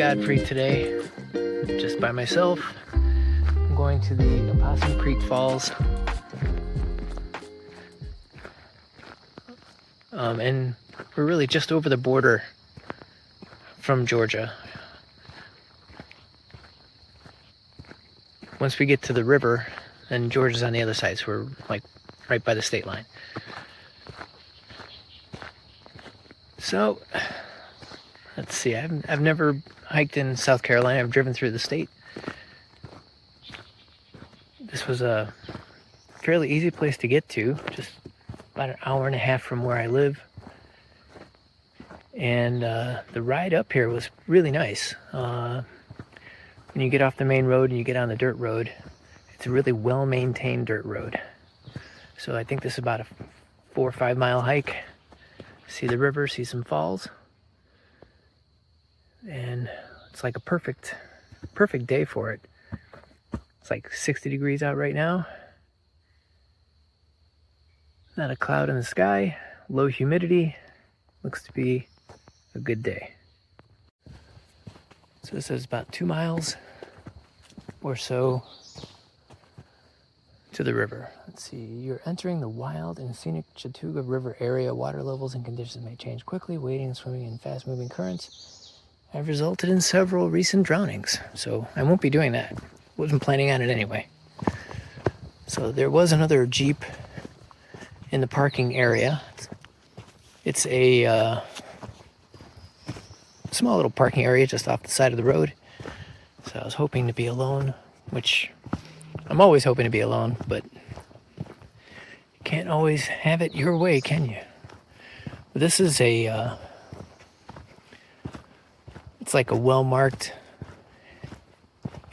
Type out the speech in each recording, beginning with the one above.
ad-free today, just by myself. I'm going to the Opossum Creek Falls. And we're really just over the border from Georgia. Once we get to the river, then Georgia's on the other side, so we're like right by the state line. So, let's see, I've never hiked in South Carolina. I've driven through the state. This was a fairly easy place to get to, just about an hour and a half from where I live. And the ride up here was really nice. When you get off the main road and you get on the dirt road, it's a really well-maintained dirt road. So I think this is about a 4 or 5 mile hike. See the river, see some falls. And it's like a perfect day for it. It's like 60 degrees out right now. Not a cloud in the sky, low humidity. Looks to be a good day. So this is about 2 miles or so to the river. Let's see, you're entering the wild and scenic Chattooga River area. Water levels and conditions may change quickly. Wading and swimming in fast-moving currents have resulted in several recent drownings. So I won't be doing that. Wasn't planning on it anyway. So there was another Jeep in the parking area. It's a small little parking area just off the side of the road. So I was hoping to be alone, which I'm always hoping to be alone, but you can't always have it your way, can you? But this is it's like a well-marked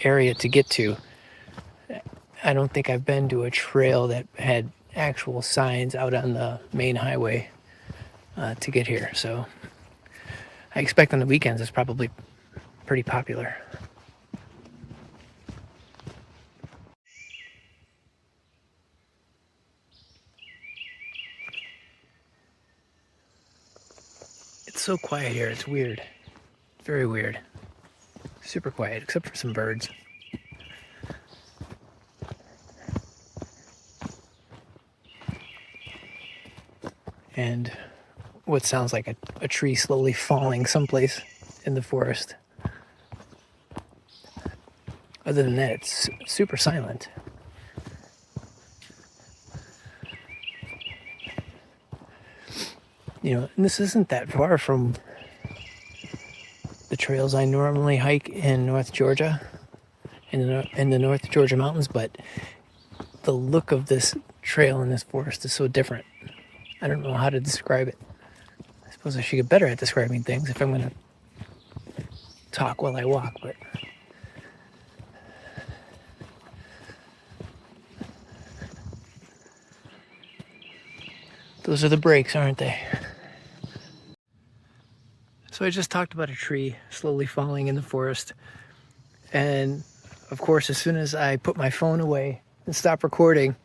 area to get to. I don't think I've been to a trail that had actual signs out on the main highway to get here. So I expect on the weekends it's probably pretty popular. It's so quiet here, it's weird. Very weird. Super quiet, except for some birds. And what sounds like a tree slowly falling someplace in the forest. Other than that, it's super silent. You know, and this isn't that far from the trails I normally hike in North Georgia, in the North Georgia mountains, but the look of this trail in this forest is so different. I don't know how to describe it. I suppose I should get better at describing things if I'm going to talk while I walk, but those are the breaks, aren't they? So I just talked about a tree slowly falling in the forest. And of course, as soon as I put my phone away and stop recording,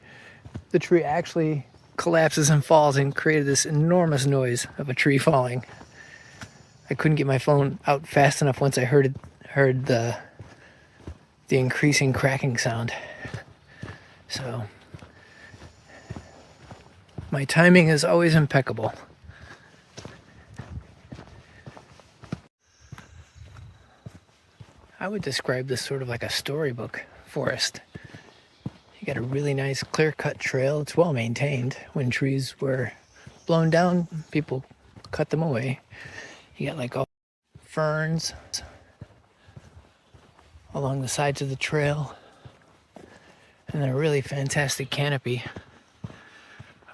the tree actually collapses and falls and created this enormous noise of a tree falling. I couldn't get my phone out fast enough once I heard the increasing cracking sound. So my timing is always impeccable. I would describe this sort of like a storybook forest. You got a really nice clear-cut trail. It's well maintained. When trees were blown down, people cut them away. You got like all ferns along the sides of the trail, and then a really fantastic canopy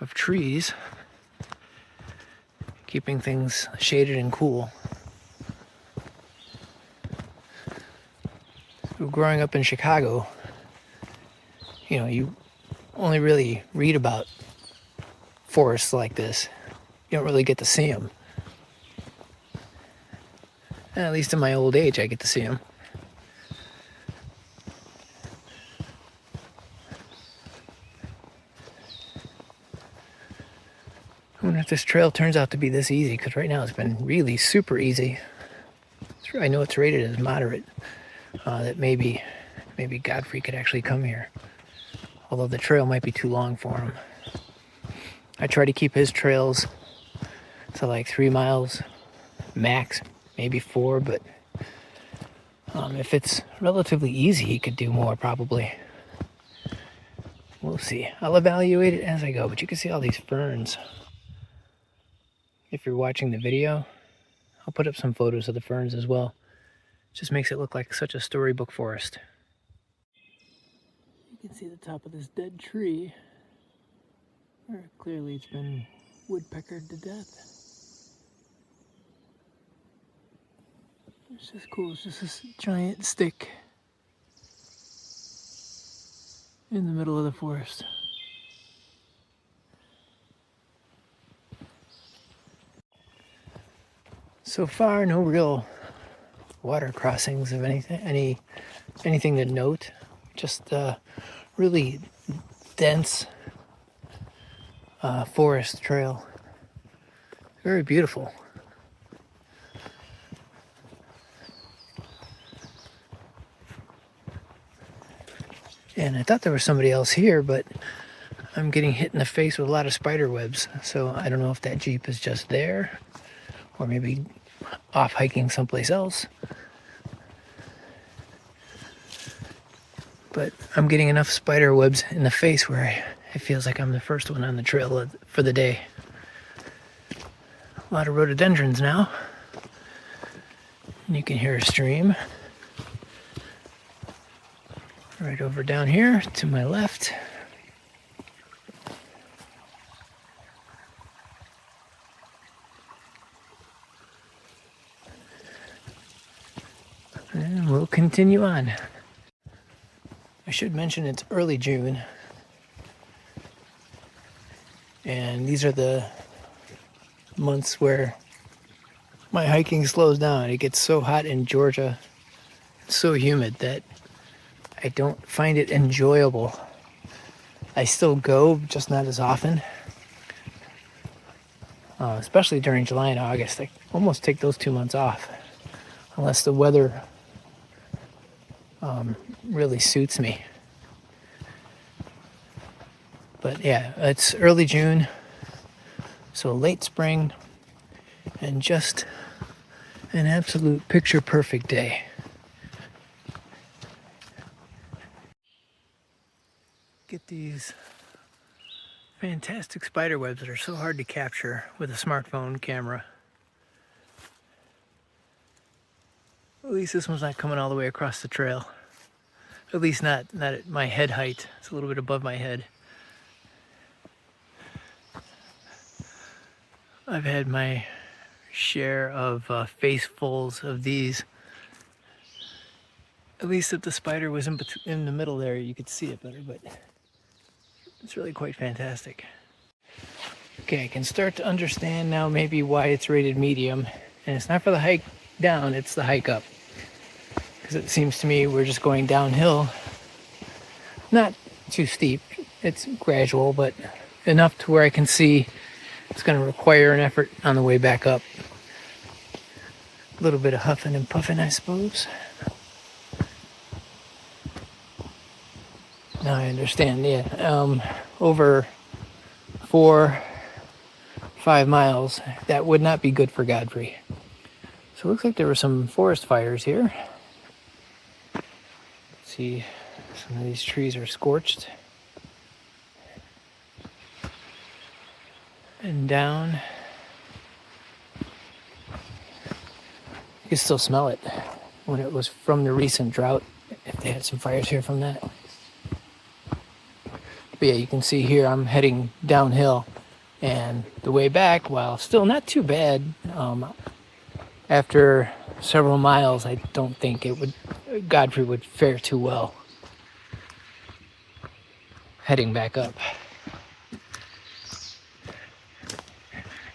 of trees, keeping things shaded and cool. Growing up in Chicago, you know, you only really read about forests like this. You don't really get to see them. And at least in my old age, I get to see them. I wonder if this trail turns out to be this easy, because right now it's been really super easy. I know it's rated as moderate. That maybe Godfrey could actually come here. Although the trail might be too long for him. I try to keep his trails to like 3 miles max, maybe 4, but if it's relatively easy, he could do more probably. We'll see. I'll evaluate it as I go, but you can see all these ferns. If you're watching the video, I'll put up some photos of the ferns as well. Just makes it look like such a storybook forest. You can see the top of this dead tree, where clearly it's been woodpeckered to death. It's just cool. It's just this giant stick in the middle of the forest. So far, no real water crossings of anything to note. Just really dense forest trail. Very beautiful. And I thought there was somebody else here, but I'm getting hit in the face with a lot of spider webs. So I don't know if that Jeep is just there or maybe off hiking someplace else. But I'm getting enough spider webs in the face where it feels like I'm the first one on the trail for the day. A lot of rhododendrons now. And you can hear a stream. Right over down here to my left. And we'll continue on. I should mention it's early June. And these are the months where my hiking slows down. It gets so hot in Georgia, so humid that I don't find it enjoyable. I still go, just not as often. Especially during July and August. I almost take those 2 months off. Unless the weather really suits me. But yeah, it's early June. So late spring. And just an absolute picture perfect day. Get these fantastic spider webs that are so hard to capture with a smartphone camera. At least this one's not coming all the way across the trail. At least not at my head height. It's a little bit above my head. I've had my share of facefuls of these. At least if the spider was in the middle there, you could see it better, but it's really quite fantastic. Okay, I can start to understand now maybe why it's rated medium. And it's not for the hike down, it's the hike up. Because it seems to me we're just going downhill. Not too steep, it's gradual, but enough to where I can see it's going to require an effort on the way back up. A little bit of huffing and puffing, I suppose. Now I understand, yeah. Over 4-5 miles, that would not be good for Godfrey. So it looks like there were some forest fires here. See, some of these trees are scorched. And down. You can still smell it when it was from the recent drought, if they had some fires here from that. But yeah, you can see here I'm heading downhill, and the way back, while still not too bad, after several miles, I don't think Godfrey would fare too well heading back up.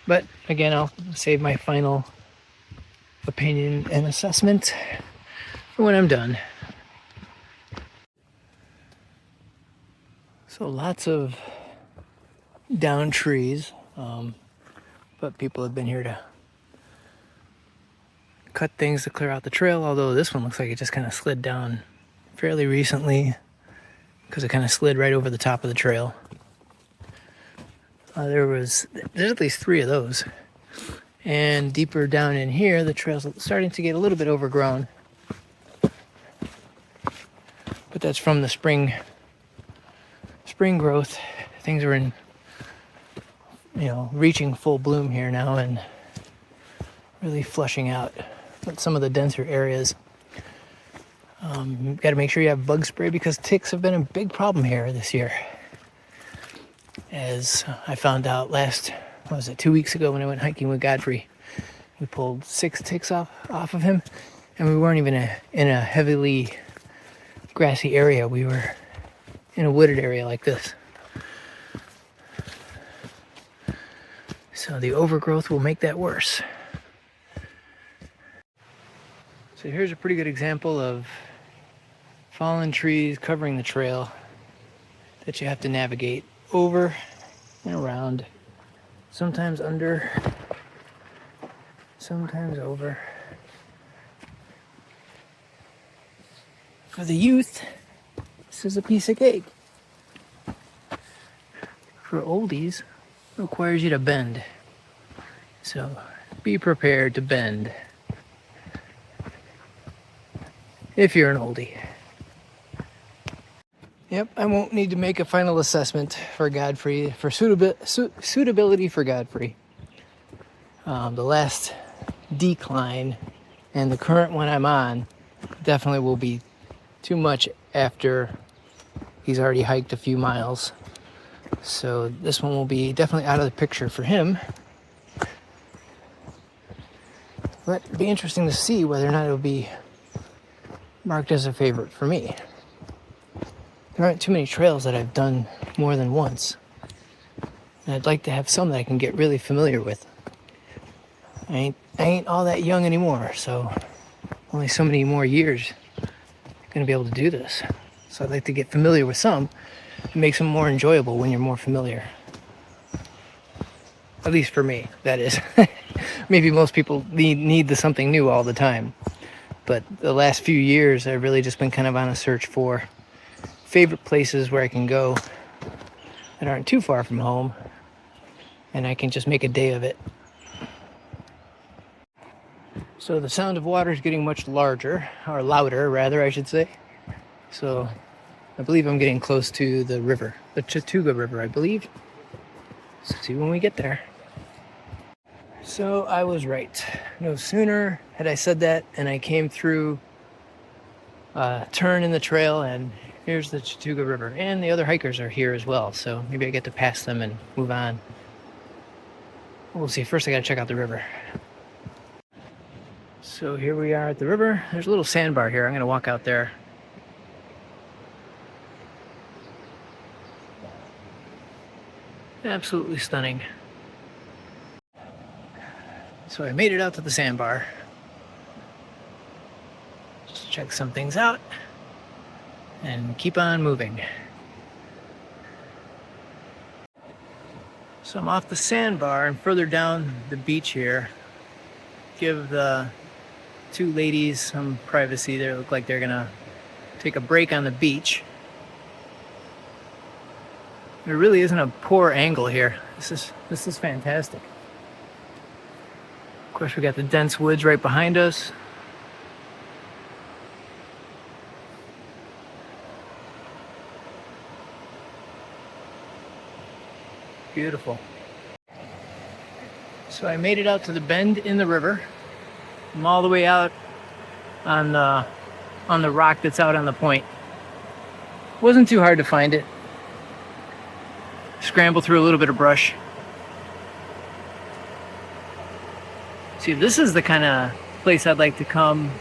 But again, I'll save my final opinion and assessment for when I'm done. So lots of down trees, but people have been here to cut things to clear out the trail, although this one looks like it just kind of slid down fairly recently because it kind of slid right over the top of the trail. There's at least 3 of those. And deeper down in here, the trail's starting to get a little bit overgrown. But that's from the spring growth. Things are in, reaching full bloom here now and really flushing out some of the denser areas. Got to make sure you have bug spray because ticks have been a big problem here this year. As I found out 2 weeks ago when I went hiking with Godfrey. We pulled 6 ticks off of him, and we weren't even in a heavily grassy area. We were in a wooded area like this. So the overgrowth will make that worse. So here's a pretty good example of fallen trees covering the trail that you have to navigate over and around, sometimes under, sometimes over. For the youth, this is a piece of cake. For oldies, it requires you to bend. So be prepared to bend if you're an oldie. Yep, I won't need to make a final assessment for Godfrey, for suitability for Godfrey. The last decline and the current one I'm on definitely will be too much after he's already hiked a few miles. So this one will be definitely out of the picture for him. But it'll be interesting to see whether or not it'll be marked as a favorite for me. There aren't too many trails that I've done more than once. And I'd like to have some that I can get really familiar with. I ain't all that young anymore, so only so many more years I'm gonna be able to do this. So I'd like to get familiar with some. It makes them more enjoyable when you're more familiar. At least for me, that is. Maybe most people need something new all the time. But the last few years, I've really just been kind of on a search for favorite places where I can go that aren't too far from home, and I can just make a day of it. So the sound of water is getting much larger, or louder rather, I should say. So I believe I'm getting close to the river, the Chattooga River, I believe. Let's see when we get there. So I was right. No sooner had I said that, and I came through a turn in the trail, and here's the Chattooga River. And the other hikers are here as well, so maybe I get to pass them and move on. We'll see. First I gotta check out the river. So here we are at the river. There's a little sandbar here. I'm gonna walk out there. Absolutely stunning. So I made it out to the sandbar. Just check some things out and keep on moving. So I'm off the sandbar and further down the beach here. Give the 2 ladies some privacy. They look like they're gonna take a break on the beach. There really isn't a poor angle here. This is fantastic. Of course, we got the dense woods right behind us. Beautiful. So I made it out to the bend in the river. I'm all the way out on the rock that's out on the point. Wasn't too hard to find it. Scramble through a little bit of brush. See, this is the kind of place I'd like to come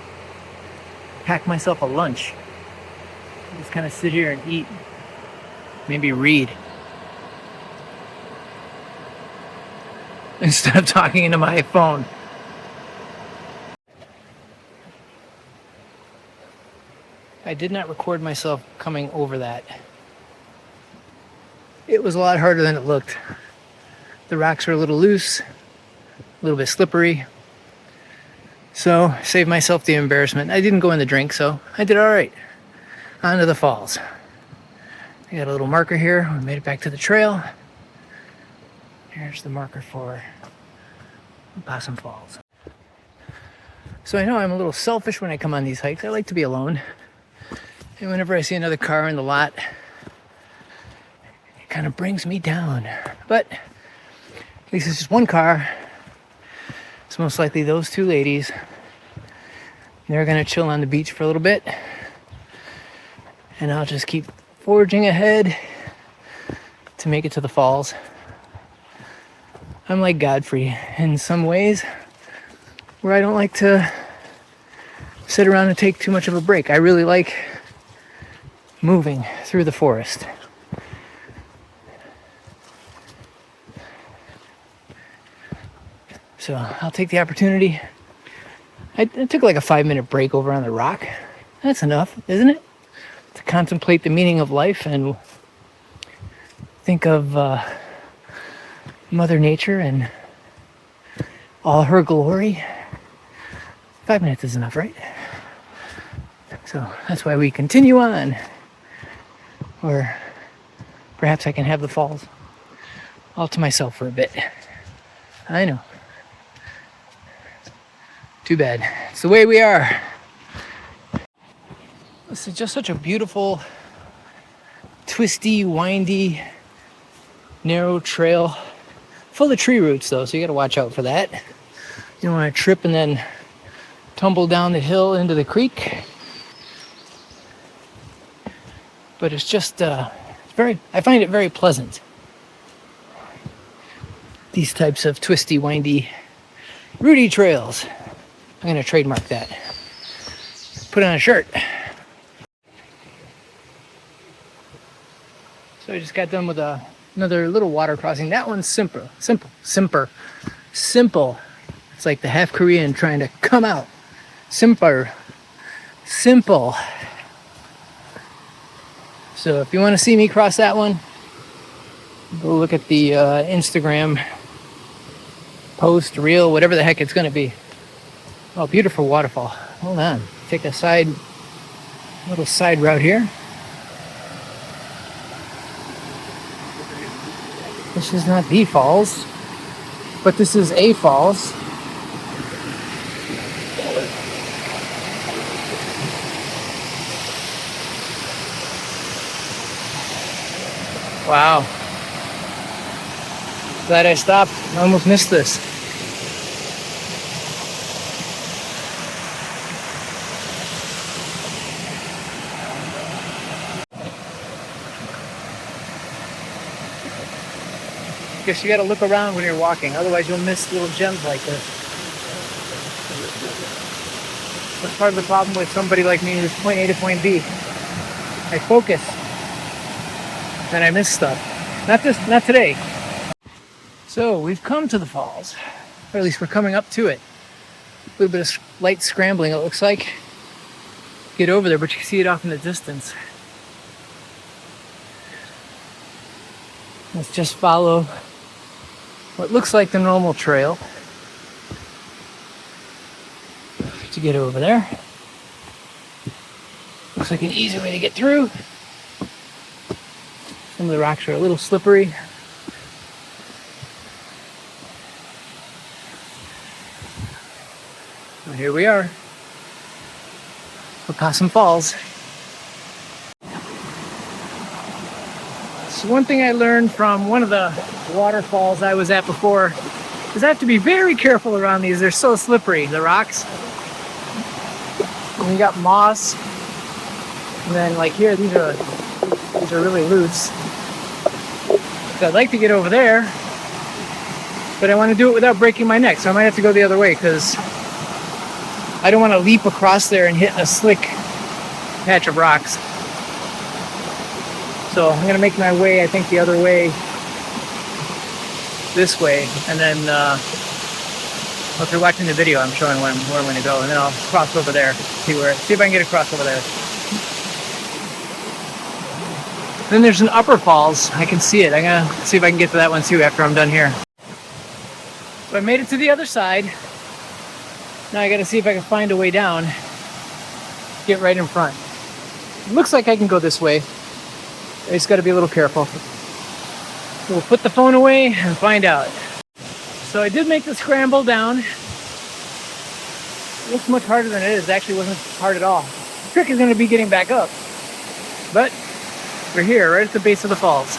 pack myself a lunch. Just kind of sit here and eat. Maybe read. Instead of talking into my phone. I did not record myself coming over that. It was a lot harder than it looked. The rocks are a little loose, a little bit slippery. So, saved myself the embarrassment. I didn't go in the drink, so I did all right. On to the falls. I got a little marker here. We made it back to the trail. Here's the marker for Opossum Falls. So I know I'm a little selfish when I come on these hikes. I like to be alone. And whenever I see another car in the lot, it kind of brings me down. But at least it's just one car. It's most likely those two ladies. They're gonna chill on the beach for a little bit. And I'll just keep forging ahead to make it to the falls. I'm like Godfrey in some ways, where I don't like to sit around and take too much of a break. I really like moving through the forest. So I'll take the opportunity. I took like a 5-minute break over on the rock. That's enough, isn't it? To contemplate the meaning of life and think of Mother Nature and all her glory. 5 minutes is enough, right? So that's why we continue on. Or perhaps I can have the falls all to myself for a bit. I know. Too bad. It's the way we are. This is just such a beautiful, twisty, windy, narrow trail. Full of tree roots though, so you gotta watch out for that. You don't want to trip and then tumble down the hill into the creek. But it's just, I find it very pleasant. These types of twisty, windy, rooty trails. I'm gonna trademark that. Put on a shirt. So I just got done with another little water crossing. That one's simple. It's like the half Korean trying to come out. Simple. So if you want to see me cross that one, go look at the Instagram post, reel, whatever the heck it's going to be. Oh, beautiful waterfall. Hold on. Take a little side route here. This is not the falls, but this is a falls. Wow. Glad I stopped. I almost missed this. Guess you gotta look around when you're walking, otherwise you'll miss little gems like this. That's part of the problem with somebody like me who's point A to point B. I focus and I miss stuff. Not today. So we've come to the falls, or at least we're coming up to it. A little bit of light scrambling, it looks like. Get over there, but you can see it off in the distance. Let's just follow what looks like the normal trail to get over there. Looks like an easy way to get through. Some of the rocks are a little slippery. So here we are, Opossum Falls. So one thing I learned from one of the waterfalls I was at before is I have to be very careful around these. They're so slippery, the rocks. And you got moss. And then like here, these are really loose. So I'd like to get over there, but I want to do it without breaking my neck. So I might have to go the other way because I don't want to leap across there and hit a slick patch of rocks. So I'm going to make my way, I think, the other way, this way, and then if you're watching the video, I'm showing where I'm going to go, and then I'll cross over there, see if I can get across over there. Then there's an upper falls. I can see it. I'm going to see if I can get to that one too after I'm done here. So I made it to the other side. Now I gotta see if I can find a way down, get right in front. It looks like I can go this way. I just gotta be a little careful. We'll put the phone away and find out. So I did make the scramble down. It looks much harder than it is. It actually wasn't hard at all. The trick is gonna be getting back up. But we're here, right at the base of the falls.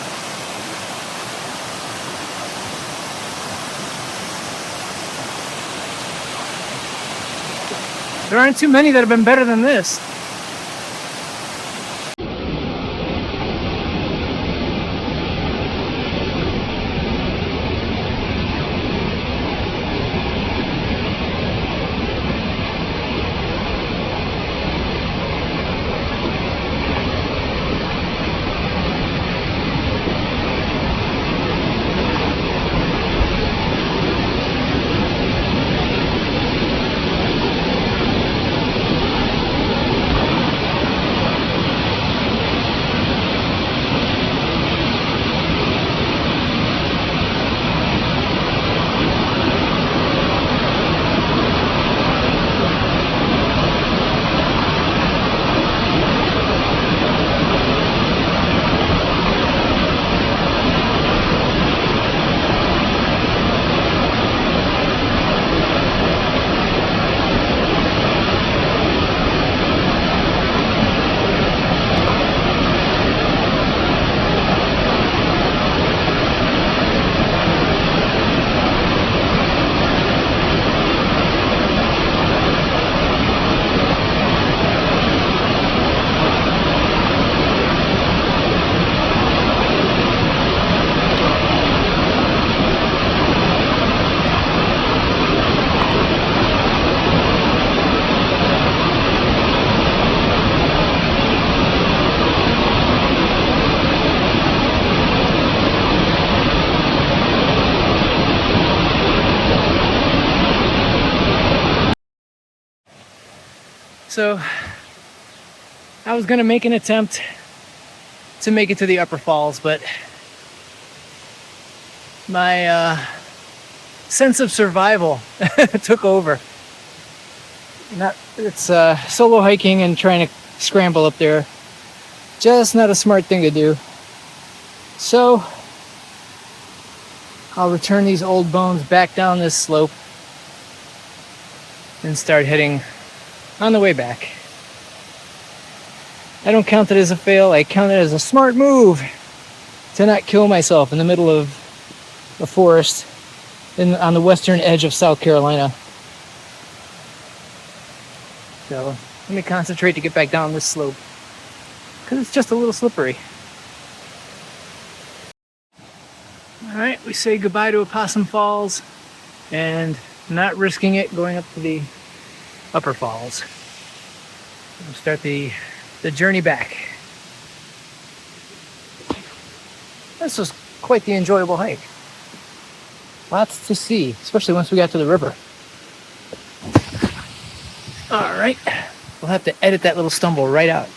There aren't too many that have been better than this. So I was gonna make an attempt to make it to the upper falls, but my sense of survival took over. It's solo hiking and trying to scramble up there. Just not a smart thing to do. So I'll return these old bones back down this slope and start heading on the way back. I don't count it as a fail. I count it as a smart move to not kill myself in the middle of a forest on the western edge of South Carolina. So let me concentrate to get back down this slope because it's just a little slippery. All right, we say goodbye to Opossum Falls and not risking it going up to the upper falls. We'll start the journey back. This was quite the enjoyable hike. Lots to see, especially once we got to the river. All right, we'll have to edit that little stumble right out.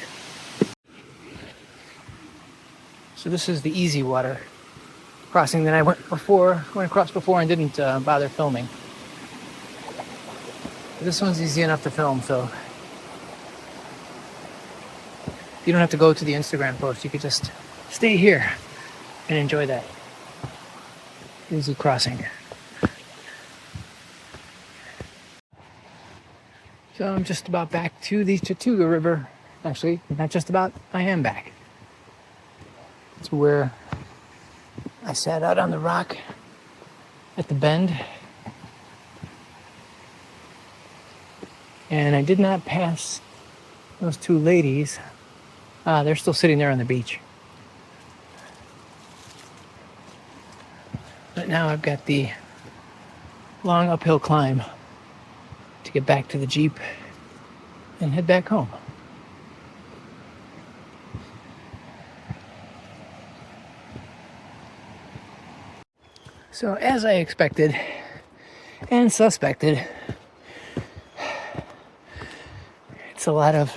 So this is the easy water crossing that I went across before and didn't bother filming. This one's easy enough to film, so you don't have to go to the Instagram post. You could just stay here and enjoy that easy crossing. So I'm just about back to the Chattooga River. Actually, not just about, I am back. It's where I sat out on the rock at the bend. And I did not pass those two ladies. They're still sitting there on the beach. But now I've got the long uphill climb to get back to the Jeep and head back home. So as I expected and suspected, it's a lot of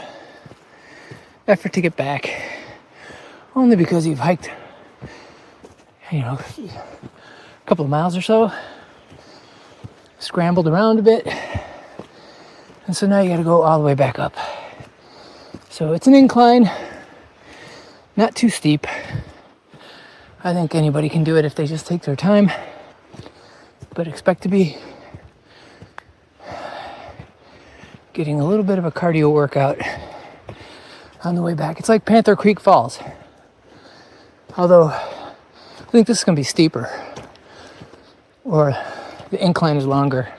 effort to get back, only because you've hiked, a couple of miles or so, scrambled around a bit, And so now you got to go all the way back up. So it's an incline, not too steep. I think anybody can do it if they just take their time, but expect to be getting a little bit of a cardio workout on the way back. It's like Panther Creek Falls, although I think this is going to be steeper, or the incline is longer.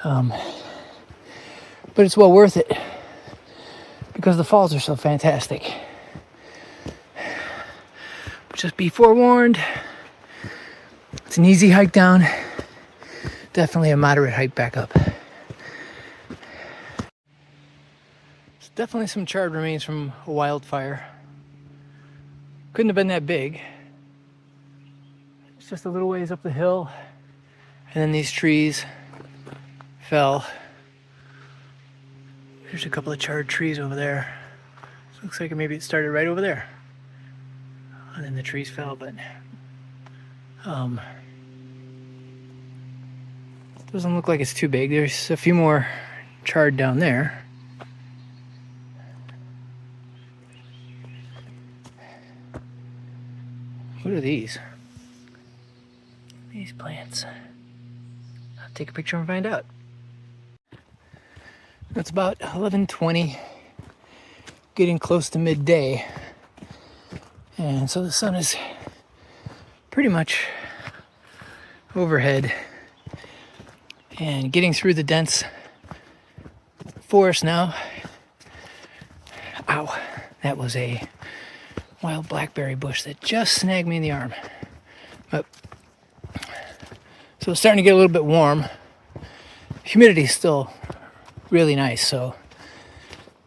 But it's well worth it because the falls are so fantastic. But just be forewarned, it's an easy hike down, definitely a moderate hike back up. There's definitely some charred remains from a wildfire. Couldn't have been that big. It's just a little ways up the hill, and then these trees fell. There's a couple of charred trees over there. So looks like maybe it started right over there. And then the trees fell, but doesn't look like it's too big. There's a few more charred down there. What are these? These plants. I'll take a picture and find out. It's about 11:20, getting close to midday, and so the sun is pretty much overhead and getting through the dense forest now. Ow, that was a wild blackberry bush that just snagged me in the arm. But, so it's starting to get a little bit warm. Humidity is still really nice, so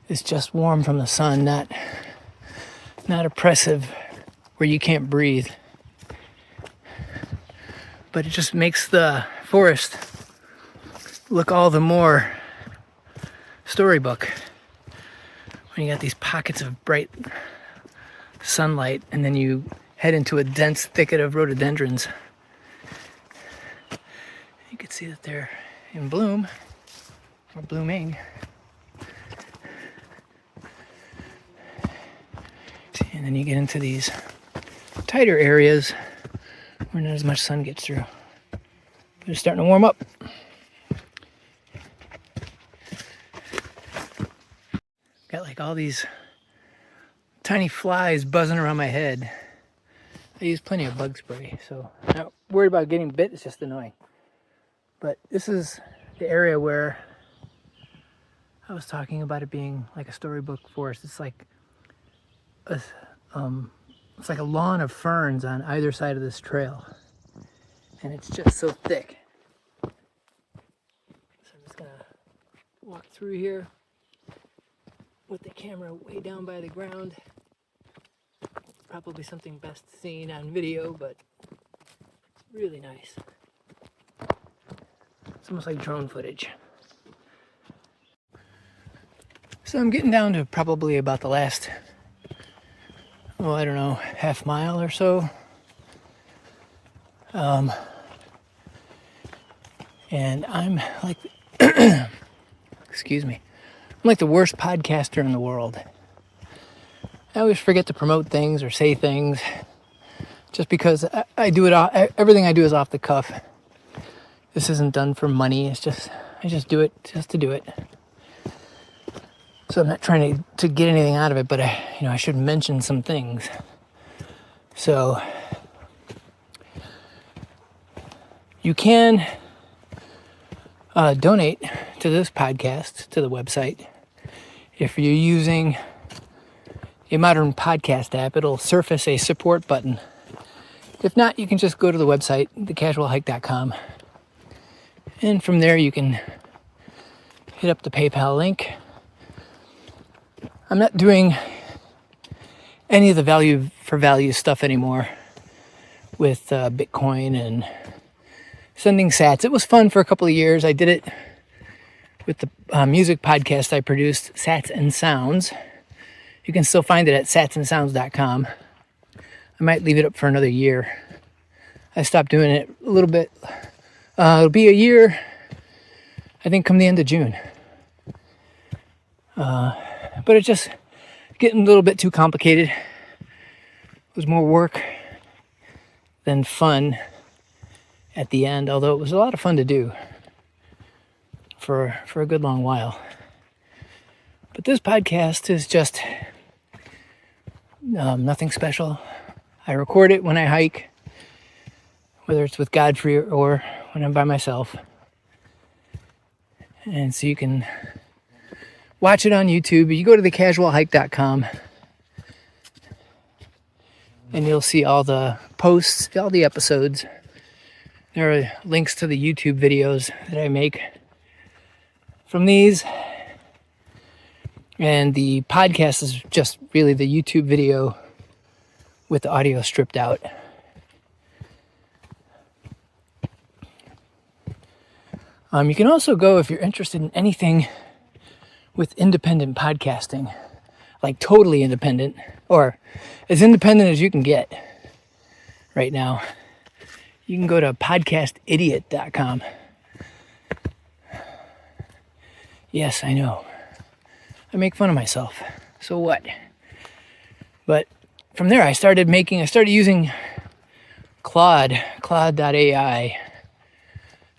it's just warm from the sun, not oppressive where you can't breathe. But it just makes the forest look all the more storybook when you got these pockets of bright sunlight and then you head into a dense thicket of rhododendrons. You can see that they're in bloom. Or blooming. And then you get into these tighter areas where not as much sun gets through. But it's starting to warm up. Got like all these tiny flies buzzing around my head. I use plenty of bug spray, so I'm not worried about getting bit, it's just annoying. But this is the area where I was talking about it being like a storybook forest. It's like a lawn of ferns on either side of this trail, and it's just so thick. So I'm just gonna walk through here with the camera way down by the ground. Probably something best seen on video, but it's really nice. It's almost like drone footage. So I'm getting down to probably about the last, I don't know, half mile or so. And I'm like, excuse me, I'm like the worst podcaster in the world. I always forget to promote things or say things just because I do it all, everything I do is off the cuff. This isn't done for money. It's just, I just do it just to do it. So I'm not trying to get anything out of it, but I should mention some things. So you can donate to this podcast, to the website. If you're using a modern podcast app, it'll surface a support button. If not, you can just go to the website, thecasualhike.com. And from there you can hit up the PayPal link. I'm not doing any of the value for value stuff anymore with Bitcoin and sending sats. It was fun for a couple of years. I did it with the music podcast I produced, Sats and Sounds. You can still find it at satsandsounds.com. I might leave it up for another year. I stopped doing it a little bit. It'll be a year, I think, come the end of June. But it's just getting a little bit too complicated. It was more work than fun at the end, although it was a lot of fun to do for a good long while. But this podcast is just nothing special. I record it when I hike, whether it's with Godfrey or when I'm by myself. And so you can watch it on YouTube. You go to thecasualhike.com and you'll see all the posts, all the episodes. There are links to the YouTube videos that I make from these. And the podcast is just really the YouTube video with the audio stripped out. You can also go, if you're interested in anything with independent podcasting, like totally independent, or as independent as you can get right now, you can go to podcastidiot.com. Yes, I know. I make fun of myself. So what? But from there, I started using Claude.ai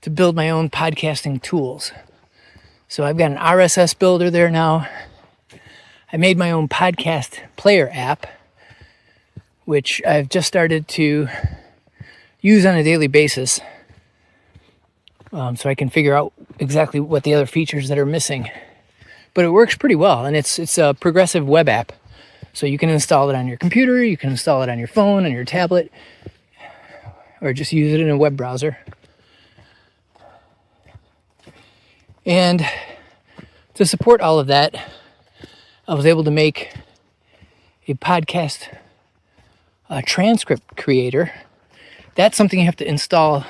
to build my own podcasting tools. So I've got an RSS builder there now. I made my own podcast player app, which I've just started to use on a daily basis. So I can figure out exactly what the other features that are missing. But it works pretty well, and it's a progressive web app. So you can install it on your computer, you can install it on your phone, on your tablet, or just use it in a web browser. And to support all of that, I was able to make a podcast transcript creator. That's something you have to install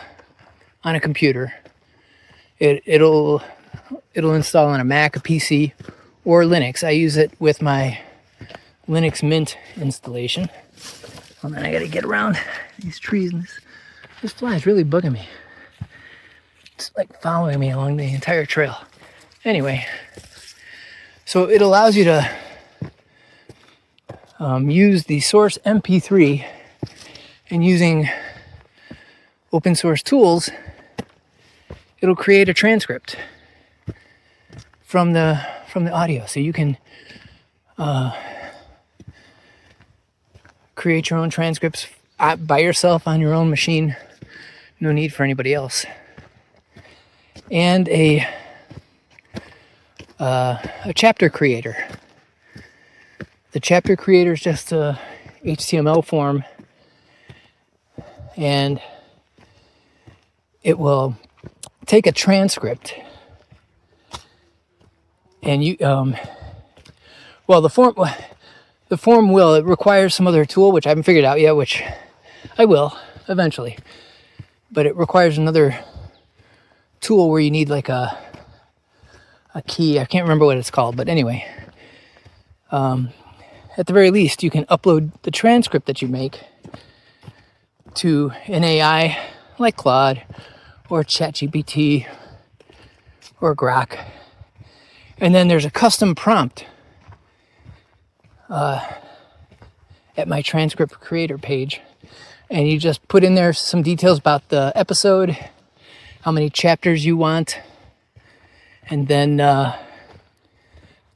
on a computer. It'll install on a Mac, a PC, or Linux. I use it with my Linux Mint installation. Hold on, I gotta get around these trees. And this fly is really bugging me. It's like following me along the entire trail. Anyway, so it allows you to use the source MP3, and using open source tools, it'll create a transcript from the audio. So you can create your own transcripts by yourself on your own machine. No need for anybody else. And a chapter creator. The chapter creator is just a HTML form, and it will take a transcript, and you the form will, it requires some other tool which I haven't figured out yet, which I will eventually, but it requires another tool where you need like a key. I can't remember what it's called, but anyway, at the very least, you can upload the transcript that you make to an AI like Claude or ChatGPT or Grok, and then there's a custom prompt at my transcript creator page, and you just put in there some details about the episode, how many chapters you want, and then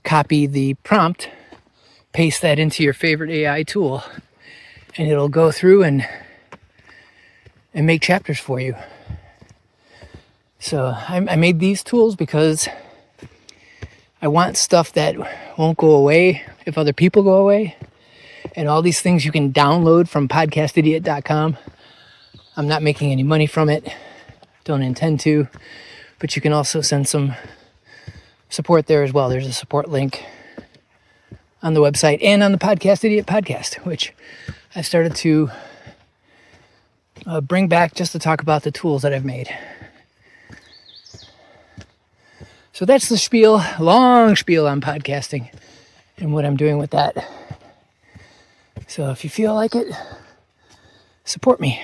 copy the prompt, paste that into your favorite AI tool, and it'll go through and make chapters for you. So I made these tools because I want stuff that won't go away if other people go away. And all these things you can download from podcastidiot.com. I'm not making any money from it. Don't intend to. But you can also send some support there as well. There's a support link on the website and on the Podcast Idiot podcast, which I started to bring back just to talk about the tools that I've made. So that's the spiel, long spiel on podcasting and what I'm doing with that. So if you feel like it, support me.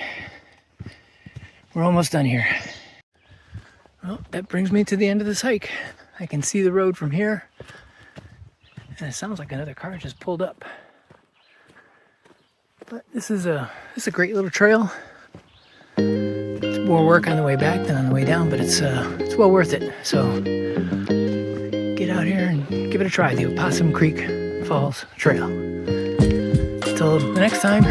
We're almost done here. Well, that brings me to the end of this hike. I can see the road from here. And it sounds like another car just pulled up. But this is a great little trail. It's more work on the way back than on the way down, but it's well worth it. So get out here and give it a try, the Opossum Creek Falls Trail. Until the next time,